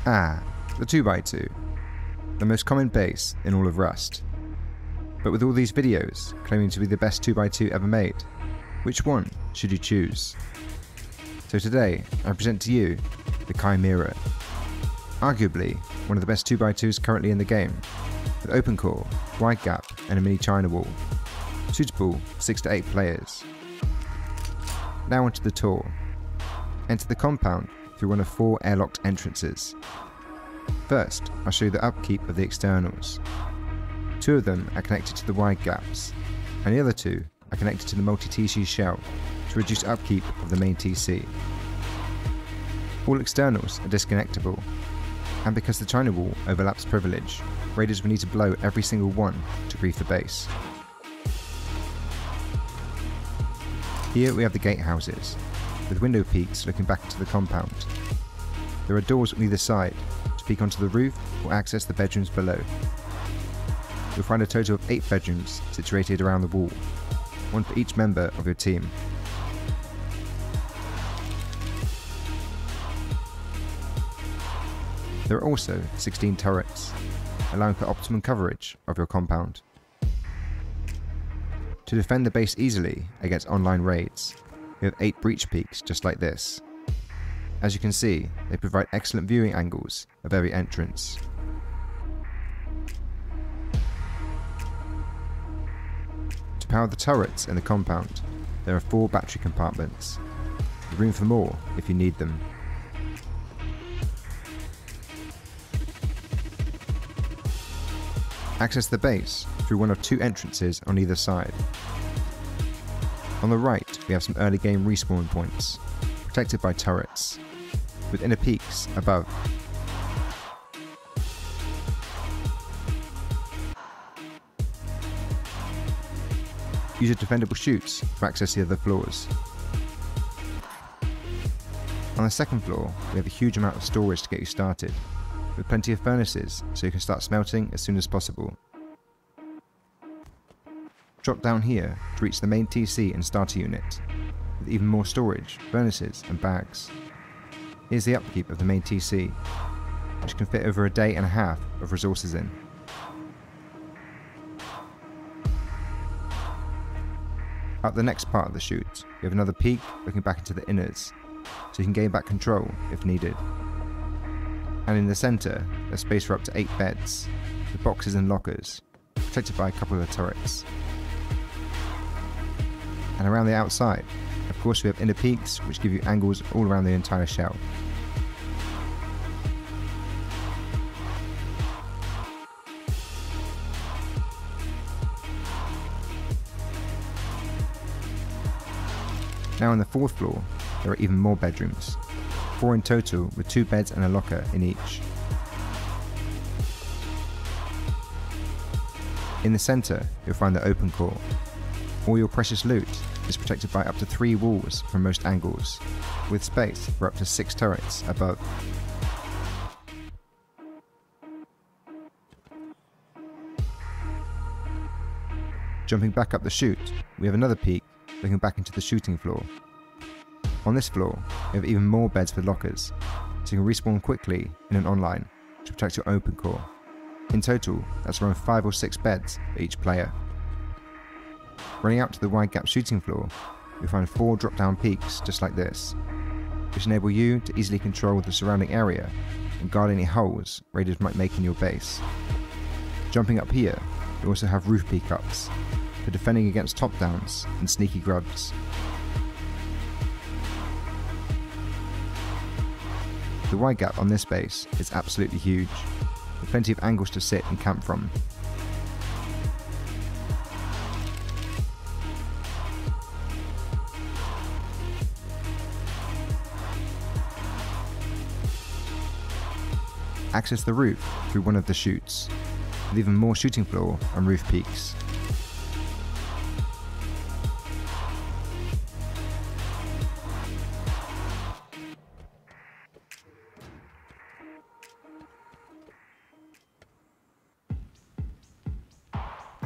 Ah, the 2x2, the most common base in all of Rust. But with all these videos claiming to be the best 2x2 ever made, which one should you choose? So today I present to you the CHIMERA, arguably one of the best 2x2s currently in the game, with open core, wide gap and a mini China wall, suitable for 6 to 8 players. Now onto the tour. Enter the compound through one of 4 airlocked entrances. First, I'll show you the upkeep of the externals. 2 of them are connected to the wide gaps, and the other 2 are connected to the multi-TC shell to reduce upkeep of the main TC. All externals are disconnectable, and because the China wall overlaps privilege, raiders will need to blow every single one to brief the base. Here we have the gatehouses, with window peaks looking back into the compound. There are doors on either side to peek onto the roof or access the bedrooms below. You'll find a total of 8 bedrooms situated around the wall, 1 for each member of your team. There are also 16 turrets, allowing for optimum coverage of your compound. To defend the base easily against online raids, we have 8 breach peaks just like this. As you can see, they provide excellent viewing angles of every entrance. To power the turrets in the compound, there are 4 battery compartments, with room for more if you need them. Access the base through one of 2 entrances on either side. On the right, we have some early game respawn points, protected by turrets, with inner peaks above. Use your defendable chutes to access the other floors. On the second floor, we have a huge amount of storage to get you started, with plenty of furnaces so you can start smelting as soon as possible. Drop down here to reach the main TC and starter unit, with even more storage, furnaces and bags. Here's the upkeep of the main TC, which can fit over a day and a half of resources in. Up the next part of the chute, we have another peak looking back into the inners, so you can gain back control if needed. And in the centre, there's space for up to 8 beds, with boxes and lockers, protected by a couple of turrets. And around the outside, of course we have inner peaks which give you angles all around the entire shell. Now on the 4th floor, there are even more bedrooms, 4 in total with 2 beds and a locker in each. In the centre, you'll find the open core. All your precious loot is protected by up to 3 walls from most angles, with space for up to 6 turrets above. Jumping back up the chute, we have another peak looking back into the shooting floor. On this floor, we have even more beds with lockers, so you can respawn quickly in an online to protect your open core. In total, that's around 5 or 6 beds for each player. Running out to the wide gap shooting floor, you'll find 4 drop down peaks just like this, which enable you to easily control the surrounding area and guard any holes raiders might make in your base. Jumping up here, you also have roof peak ups, for defending against top downs and sneaky grubs. The wide gap on this base is absolutely huge, with plenty of angles to sit and camp from. Access the roof through one of the chutes, with even more shooting floor and roof peaks.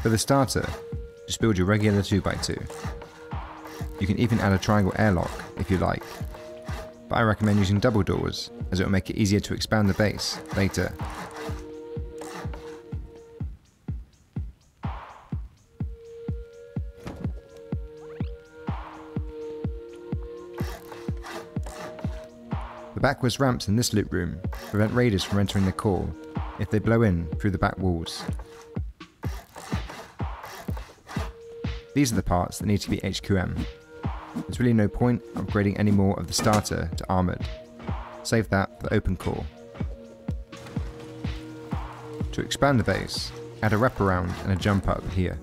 For the starter, just build your regular 2x2. You can even add a triangle airlock if you like, but but I recommend using double doors as it will make it easier to expand the base later. The backwards ramps in this loot room prevent raiders from entering the core if they blow in through the back walls. These are the parts that need to be HQM. There's really no point upgrading any more of the starter to armoured. Save that for the open core. To expand the base, add a wraparound and a jump up here.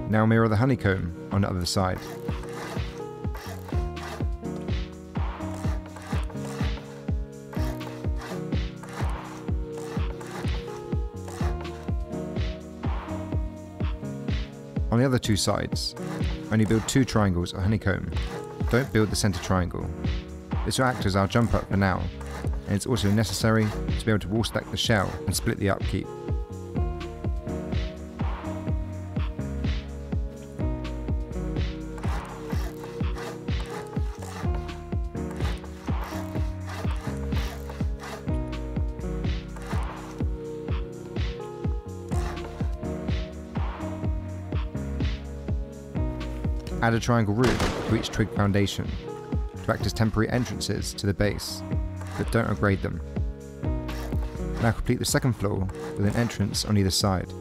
Now mirror the honeycomb on the other side. On the other two sides, only build 2 triangles of honeycomb. Don't build the centre triangle. This will act as our jump up for now, and it's also necessary to be able to wall stack the shell and split the upkeep. Add a triangle roof to each twig foundation to act as temporary entrances to the base, but don't upgrade them. Now complete the second floor with an entrance on either side.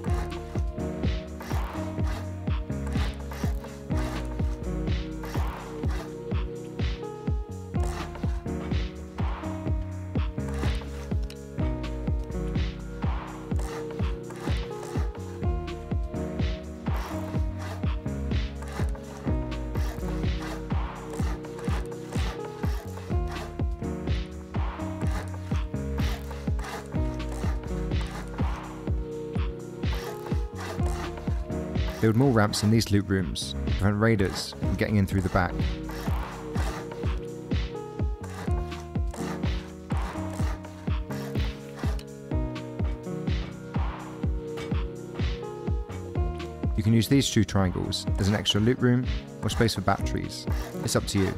Build more ramps in these loot rooms to prevent raiders from getting in through the back. You can use these 2 triangles as an extra loot room or space for batteries. It's up to you.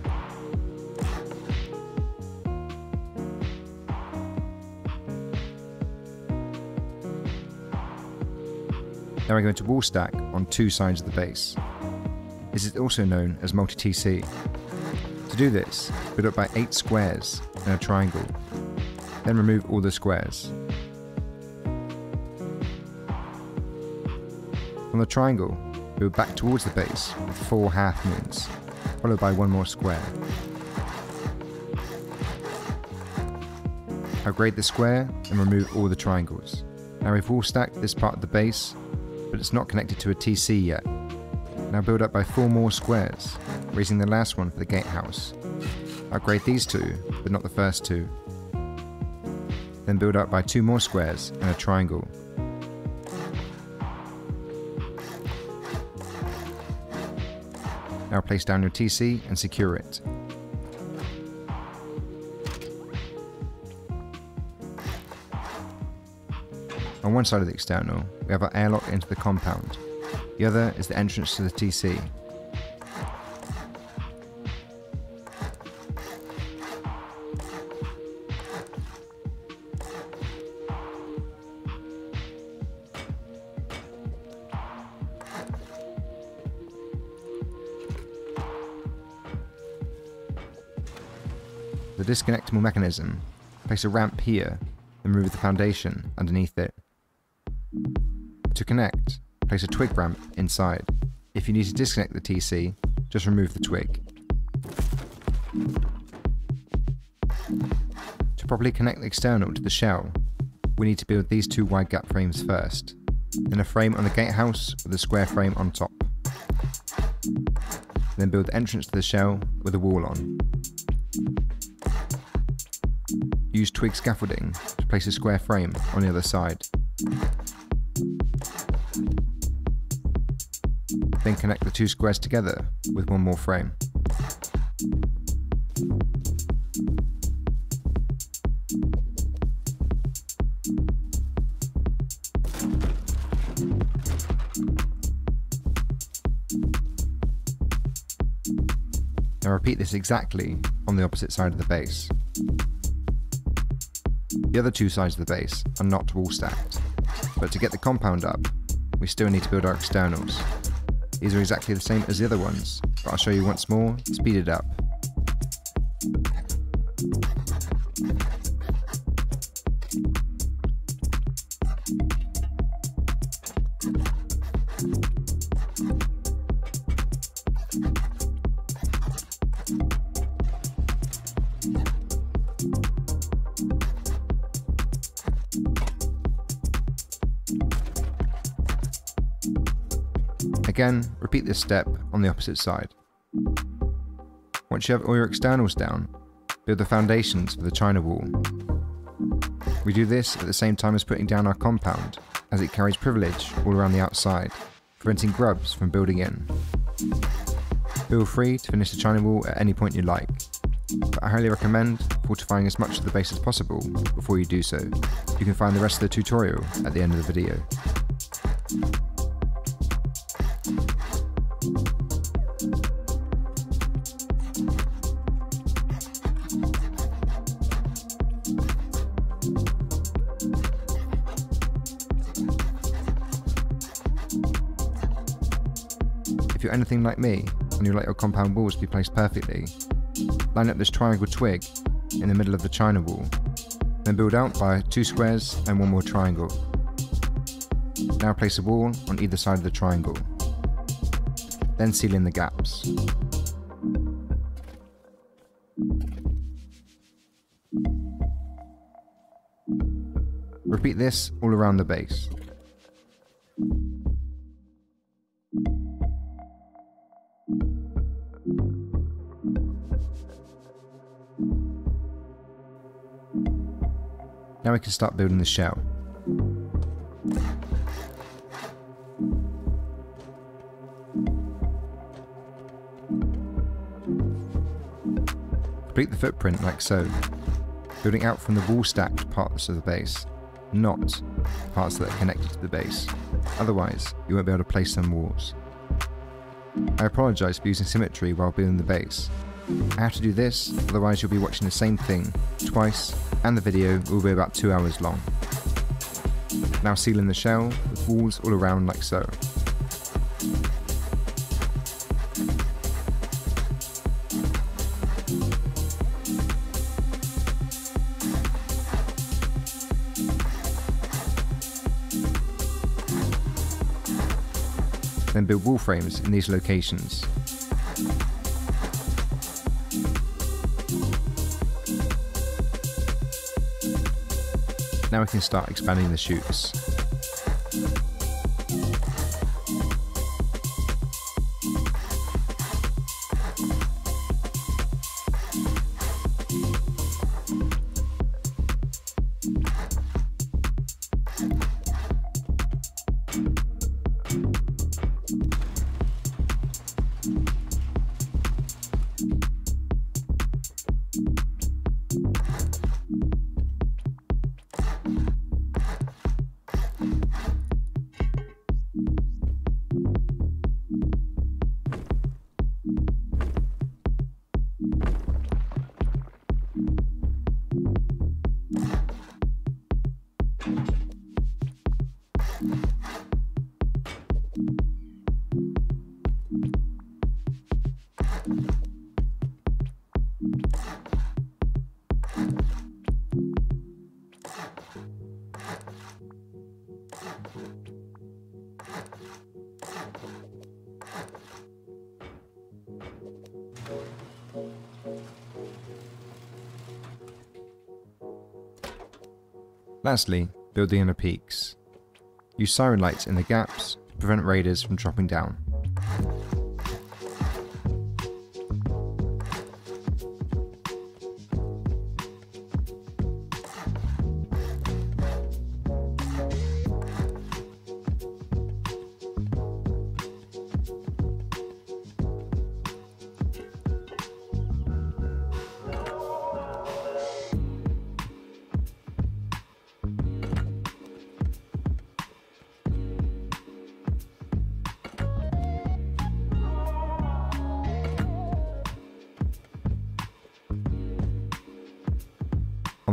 Now we're going to wall stack on 2 sides of the base. This is also known as multi-TC. To do this, build up by 8 squares in a triangle, then remove all the squares. From the triangle, build back towards the base with 4 half moons, followed by 1 more square. Upgrade the square and remove all the triangles. Now we've wall stacked this part of the base, but it's not connected to a TC yet. Now build up by 4 more squares, raising the last one for the gatehouse. Upgrade these 2, but not the first 2. Then build up by 2 more squares and a triangle. Now place down your TC and secure it. On one side of the external, we have our airlock into the compound. The other is the entrance to the TC. The disconnectable mechanism, place a ramp here and remove the foundation underneath it. To connect, place a twig ramp inside. If you need to disconnect the TC, just remove the twig. To properly connect the external to the shell, we need to build these 2 wide gap frames first, then a frame on the gatehouse with a square frame on top. Then build the entrance to the shell with a wall on. Use twig scaffolding to place a square frame on the other side. Then connect the two squares together with one more frame. Now repeat this exactly on the opposite side of the base. The other two sides of the base are not wall stacked, but to get the compound up, we still need to build our externals. These are exactly the same as the other ones, but I'll show you once more, speeded up. Again, repeat this step on the opposite side. Once you have all your externals down, build the foundations for the China wall. We do this at the same time as putting down our compound, as it carries privilege all around the outside, preventing grubs from building in. Feel free to finish the China wall at any point you like, but I highly recommend fortifying as much of the base as possible before you do so. You can find the rest of the tutorial at the end of the video. If you're anything like me, and you like your compound walls to be placed perfectly, line up this triangle twig in the middle of the China wall, then build out by 2 squares and 1 more triangle. Now place a wall on either side of the triangle, then seal in the gaps. Repeat this all around the base. Now we can start building the shell. Complete the footprint like so, building out from the wall stacked parts of the base, not parts that are connected to the base, otherwise you won't be able to place some walls. I apologise for using symmetry while building the base. I have to do this, otherwise you'll be watching the same thing twice, and the video will be about 2 hours long. Now seal in the shell with walls all around like so. Then build wall frames in these locations. Now we can start expanding the chutes. Lastly, build the inner peaks. Use siren lights in the gaps to prevent raiders from dropping down.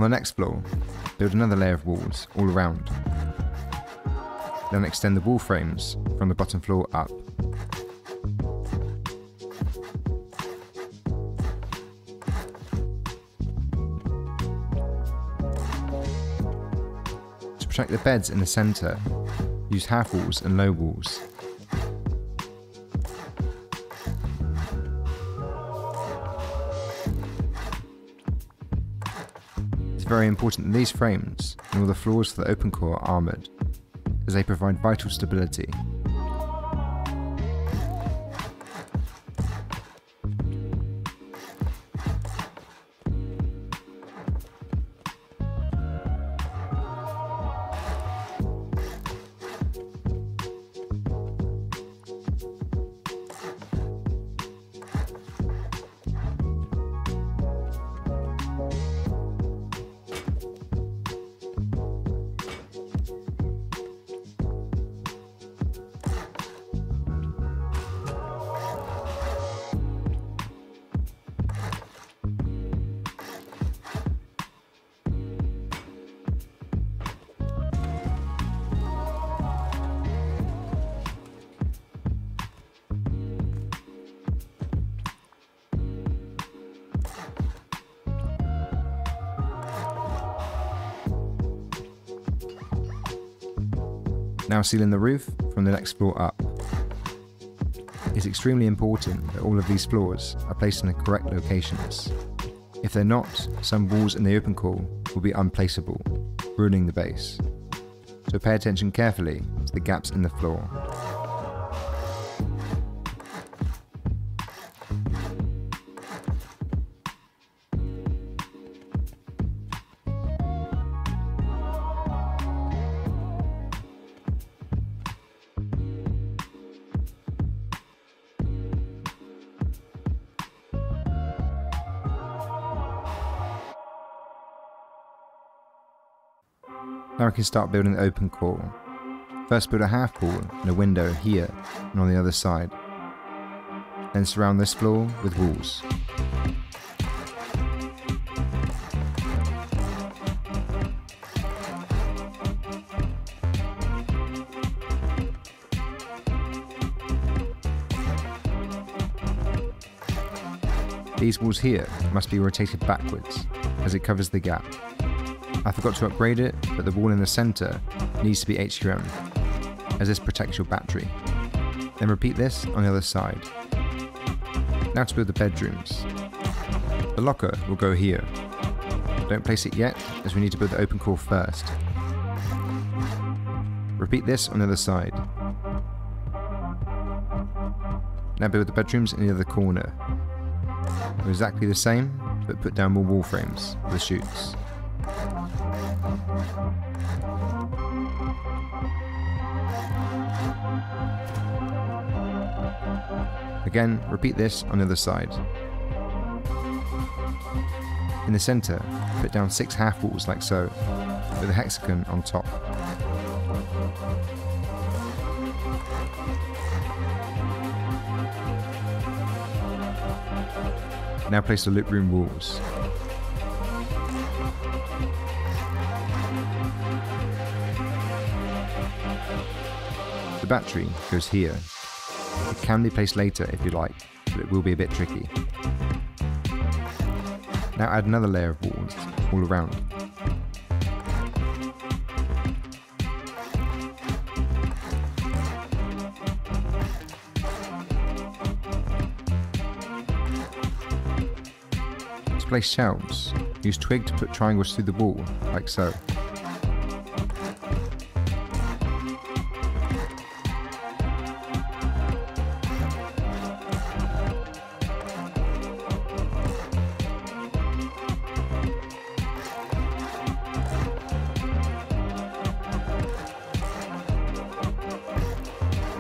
On the next floor, build another layer of walls all around. Then extend the wall frames from the bottom floor up. To protect the beds in the centre, use half walls and low walls. It's very important that these frames and all the floors for the open core are armoured, as they provide vital stability. Now sealing the roof from the next floor up. It's extremely important that all of these floors are placed in the correct locations. If they're not, some walls in the open core will be unplaceable, ruining the base. So pay attention carefully to the gaps in the floor. Now we can start building the open core. First build a half wall and a window here and on the other side. Then surround this floor with walls. These walls here must be rotated backwards as it covers the gap. I forgot to upgrade it, but the wall in the centre needs to be HQM, as this protects your battery. Then repeat this on the other side. Now to build the bedrooms. The locker will go here. Don't place it yet, as we need to build the open core first. Repeat this on the other side. Now build the bedrooms in the other corner. They're exactly the same, but put down more wall frames for the chutes. Again, repeat this on the other side. In the centre, put down 6 half walls like so, with a hexagon on top. Now place the loop room walls. The battery goes here. It can be placed later if you like, but it will be a bit tricky. Now add another layer of walls all around. To place shelves, use twig to put triangles through the wall, like so.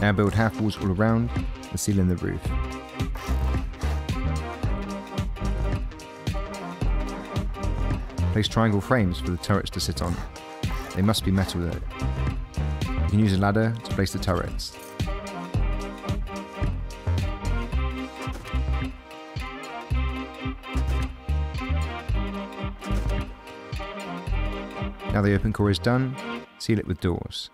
Now build half walls all around and seal in the roof. Place triangle frames for the turrets to sit on. They must be metal though. You can use a ladder to place the turrets. Now the open core is done, seal it with doors.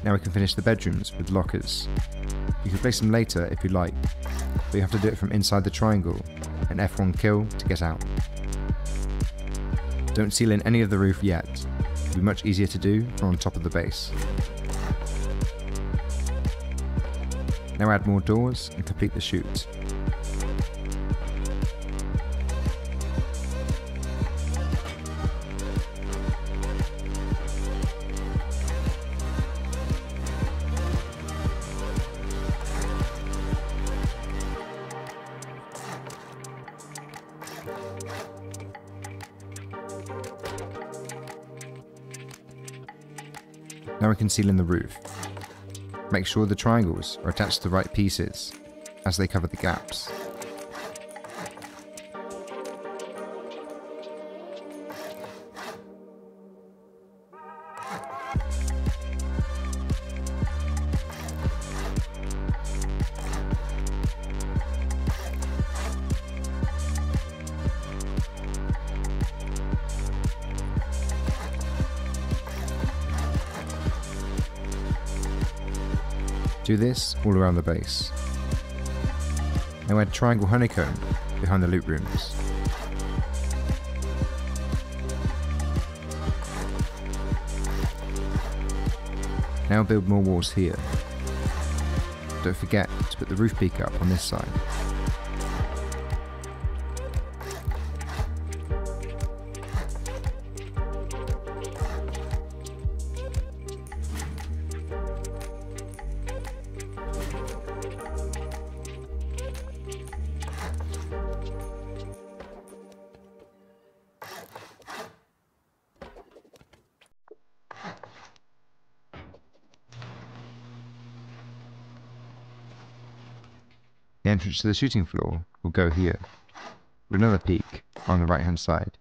Now we can finish the bedrooms with lockers. You can place them later if you like, but you have to do it from inside the triangle and F1 kill to get out. Don't seal in any of the roof yet, it'll be much easier to do from on top of the base. Now add more doors and complete the chute. Now we can seal in the roof. Make sure the triangles are attached to the right pieces, as they cover the gaps. Do this all around the base. Now add triangle honeycomb behind the loot rooms. Now build more walls here. Don't forget to put the roof peak up on this side. The entrance to the shooting floor will go here, with another peak on the right hand side.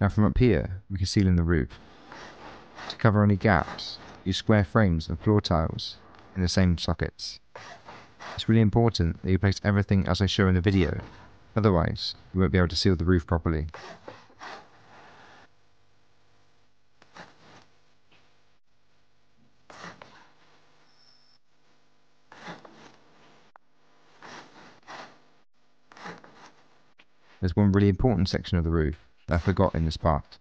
Now from up here, we can seal in the roof. To cover any gaps, use square frames and floor tiles in the same sockets. It's really important that you place everything as I show in the video, otherwise you won't be able to seal the roof properly. There's one really important section of the roof that I forgot in this part.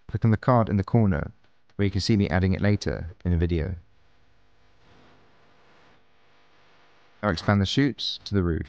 Click on the card in the corner where you can see me adding it later in the video. Now expand the chutes to the roof.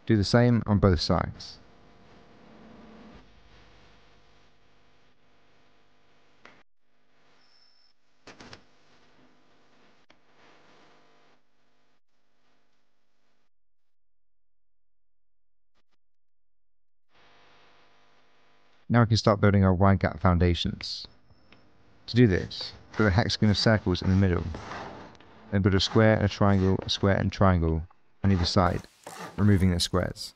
Do the same on both sides. Now we can start building our wide gap foundations. To do this, put a hexagon of circles in the middle, then build a square and a triangle, a square and triangle on either side, removing the squares.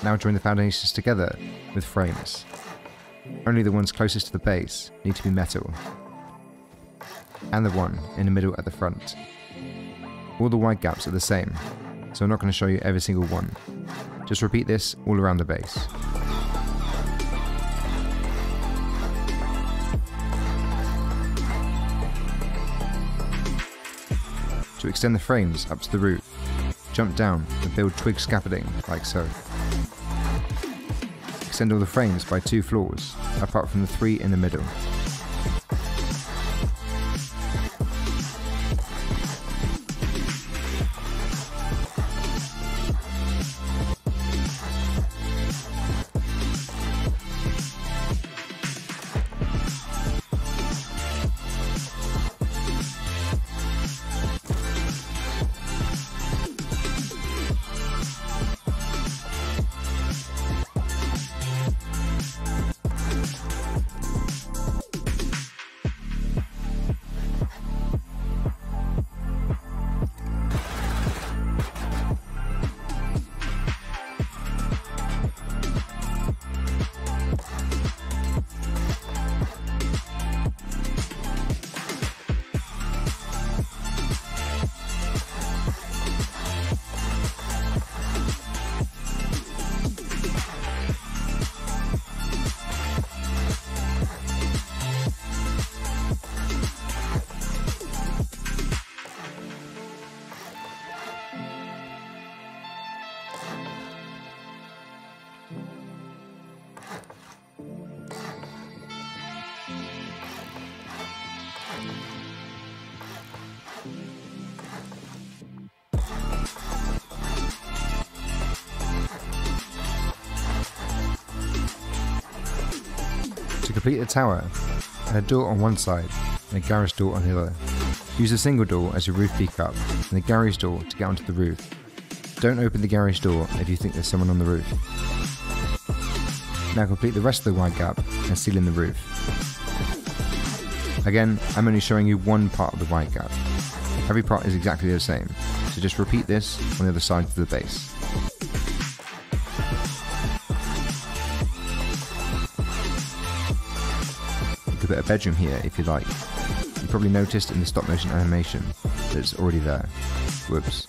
Now join the foundations together with frames. Only the ones closest to the base need to be metal, and the one in the middle at the front. All the wide gaps are the same, so I'm not going to show you every single one. Just repeat this all around the base. To extend the frames up to the roof, jump down and build twig scaffolding like so. Extend all the frames by 2 floors, apart from the 3 in the middle. To complete the tower, add a door on one side and a garage door on the other. Use a single door as your roof peak up and the garage door to get onto the roof. Don't open the garage door if you think there's someone on the roof. Now complete the rest of the wide gap and seal in the roof. Again, I'm only showing you one part of the wide gap. Every part is exactly the same, so just repeat this on the other side of the base. You could put a bedroom here if you like. You probably noticed in the stop motion animation that it's already there. Whoops.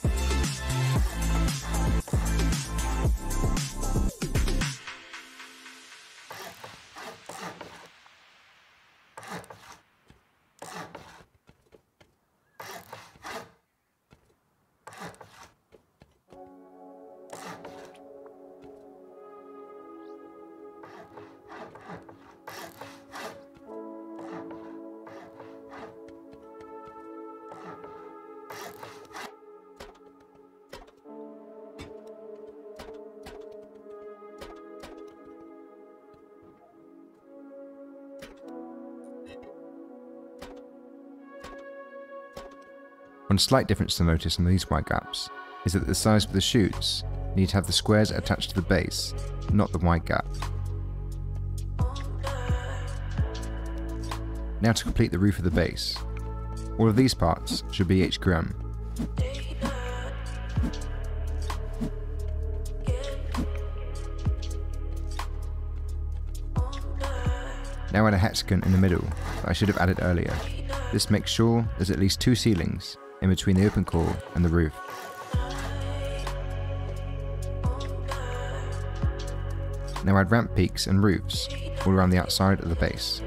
One slight difference to notice on these wide gaps is that the size of the chutes need to have the squares attached to the base, not the wide gap. Now to complete the roof of the base. All of these parts should be HQM. Now add a hexagon in the middle that I should have added earlier. This makes sure there's at least 2 ceilings in between the open core and the roof. Now add ramp peaks and roofs all around the outside of the base.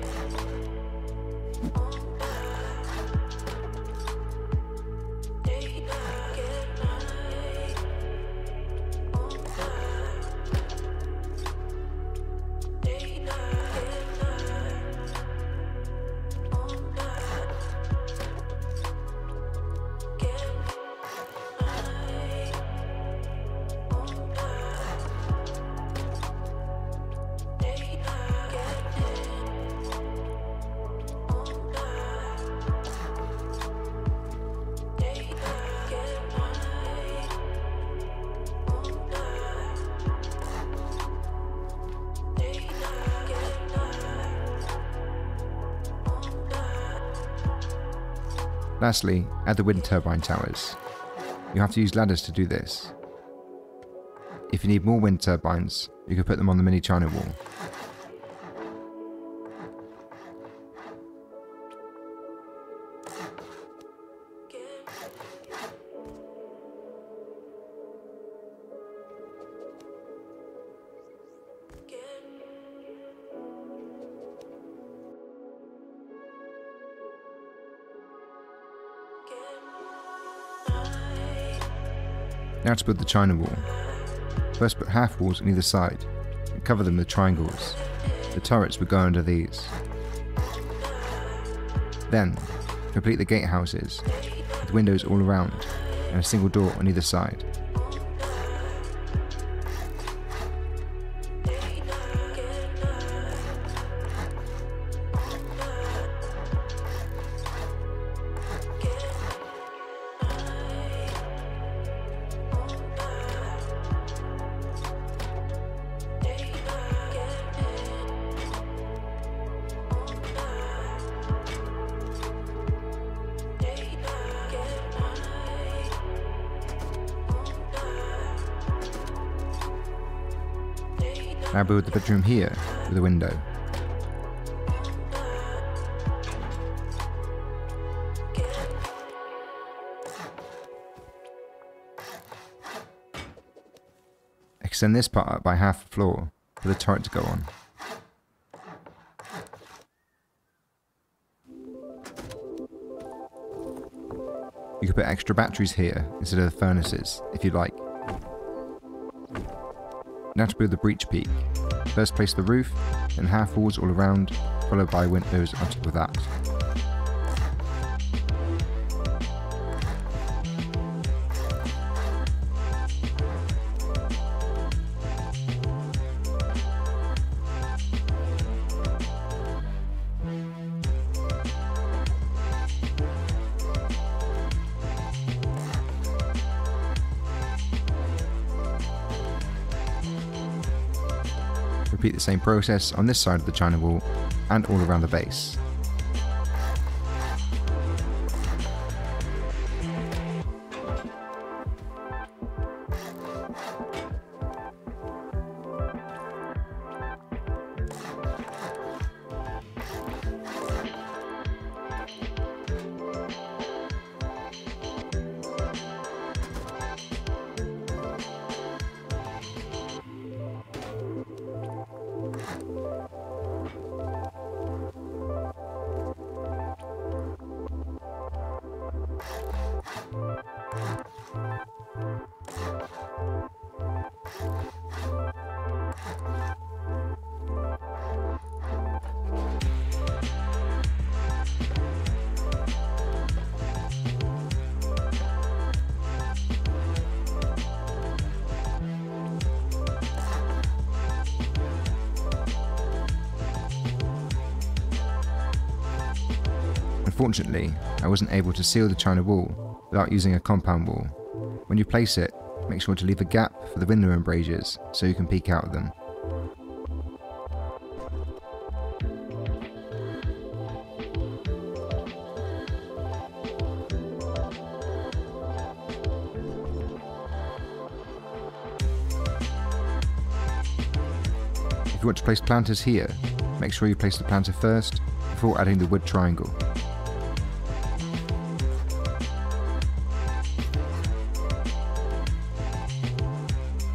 Lastly, add the wind turbine towers. You have to use ladders to do this. If you need more wind turbines, you can put them on the mini China wall. Now to build the china wall. First put half walls on either side and cover them with triangles. The turrets would go under these. Then, complete the gatehouses with windows all around and a single door on either side. Now build the bedroom here with a window. Extend this part up by half the floor for the turret to go on. You could put extra batteries here instead of the furnaces if you'd like. Now to build the breach peak. First place the roof, then half walls all around, followed by windows on top of that. Repeat the same process on this side of the china wall and all around the base. Unfortunately, I wasn't able to seal the china wall without using a compound wall. When you place it, make sure to leave a gap for the window embrasures so you can peek out of them. If you want to place planters here, make sure you place the planter first before adding the wood triangle.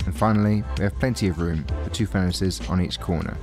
And finally, we have plenty of room for 2 furnaces on each corner.